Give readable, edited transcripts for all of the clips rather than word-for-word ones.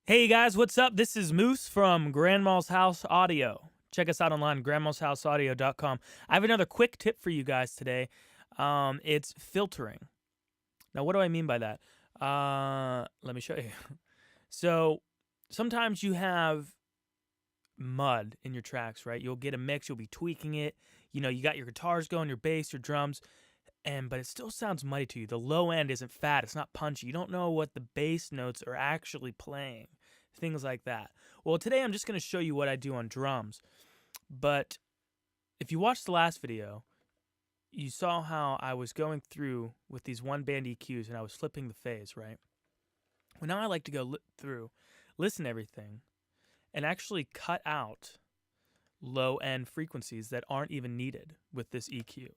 Hey guys, what's up? This is Moose from Grandma's House Audio. Check us out online, grandma'shouseaudio.com. I have another quick tip for you guys today. It's filtering. Now, what do I mean by that? Let me show you. So, sometimes you have mud in your tracks, right? You'll get a mix, you'll be tweaking it. You know, you got your guitars going, your bass, your drums, but it still sounds muddy to you. The low end isn't fat, it's not punchy. You don't know what the bass notes are actually playing. Things like that. Well, today I'm just going to show you what I do on drums. But if you watched the last video, you saw how I was going through with these one band EQs and I was flipping the phase, right? Well, now I like to go through, listen to everything, and actually cut out low end frequencies that aren't even needed with this EQ,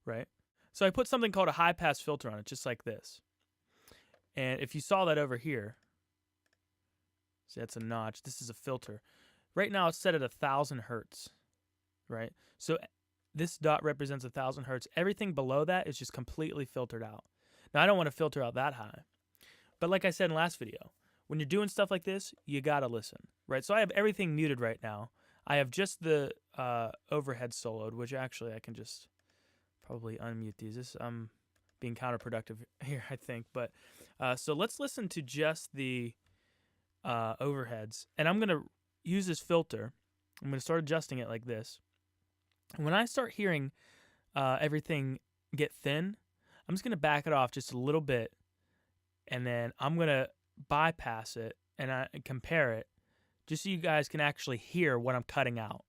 right? So I put something called a high pass filter on it, just like this. And if you saw that over here, see, that's a notch. This is a filter. Right now it's set at 1,000 hertz, right? So this dot represents 1,000 hertz. Everything below that is just completely filtered out. Now, I don't want to filter out that high. But like I said in the last video, when you're doing stuff like this, you got to listen, right? So I have everything muted right now. I have just the overhead soloed, which actually I can just probably unmute these. I'm being counterproductive here, I think. But so let's listen to just the overheads, and I'm going to use this filter. I'm going to start adjusting it like this. And when I start hearing everything get thin, I'm just going to back it off just a little bit, and then I'm going to bypass it and compare it just so you guys can actually hear what I'm cutting out.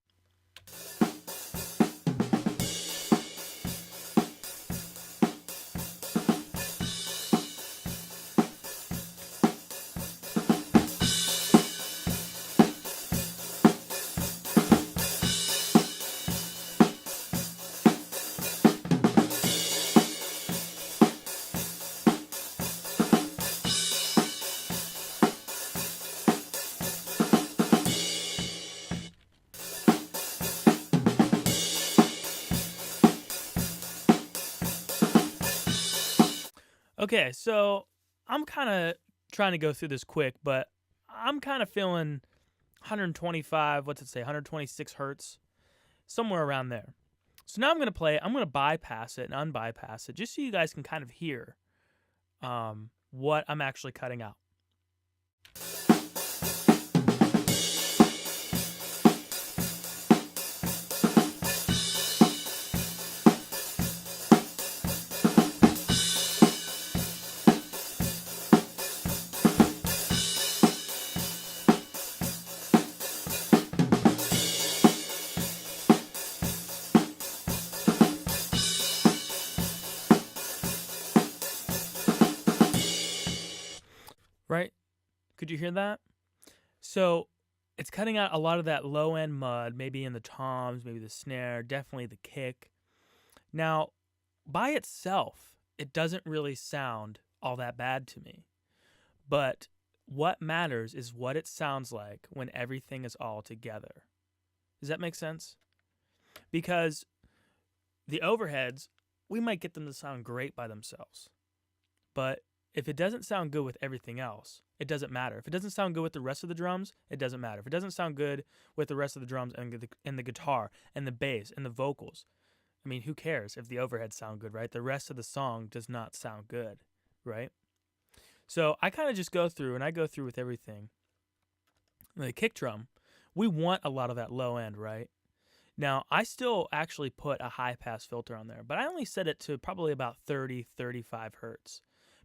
Okay, so I'm kind of trying to go through this quick, but I'm kind of feeling 125, what's it say, 126 hertz, somewhere around there. So now I'm going to play it. I'm going to bypass it and unbypass it just so you guys can kind of hear what I'm actually cutting out. Right? Could you hear that? So it's cutting out a lot of that low end mud, maybe in the toms, maybe the snare, definitely the kick. Now, by itself, it doesn't really sound all that bad to me. But what matters is what it sounds like when everything is all together. Does that make sense? Because the overheads, we might get them to sound great by themselves. But if it doesn't sound good with everything else, it doesn't matter. If it doesn't sound good with the rest of the drums, it doesn't matter. If it doesn't sound good with the rest of the drums and the guitar and the bass and the vocals, I mean, who cares if the overheads sound good, right? The rest of the song does not sound good, right? So I kind of just go through, and I go through with everything. The kick drum, we want a lot of that low end, right? Now, I still actually put a high pass filter on there, but I only set it to probably about 30, 35 hertz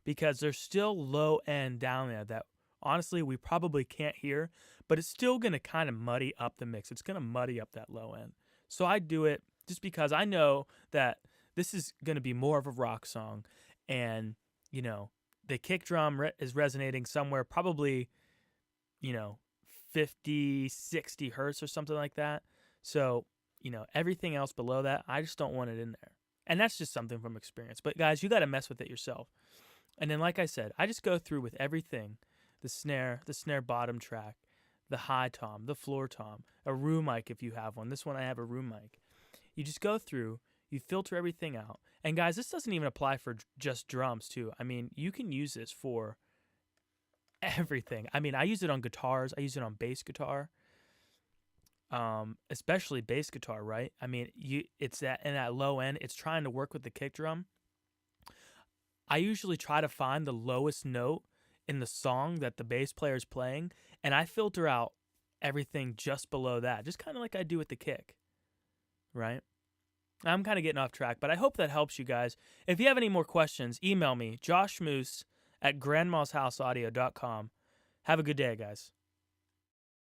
because there's still low end down there that honestly we probably can't hear, but it's still going to kind of muddy up the mix. It's going to muddy up that low end. So I do it just because I know that this is going to be more of a rock song, and, you know, the kick drum is resonating somewhere probably, 50, 60 hertz or something like that. So, everything else below that, I just don't want it in there. And that's just something from experience. But guys, you got to mess with it yourself. And then, like I said, I just go through with everything: the snare bottom track, the high tom, the floor tom, a room mic if you have one. This one I have a room mic. You just go through, you filter everything out. And guys, this doesn't even apply for just drums too. I mean, you can use this for everything. I mean, I use it on guitars. I use it on bass guitar. Especially bass guitar, right? I mean, it's that in that low end, it's trying to work with the kick drum. I usually try to find the lowest note in the song that the bass player is playing, and I filter out everything just below that, just kind of like I do with the kick, right? I'm kind of getting off track, but I hope that helps you guys. If you have any more questions, email me, joshmoose@grandmashouseaudio.com. Have a good day, guys.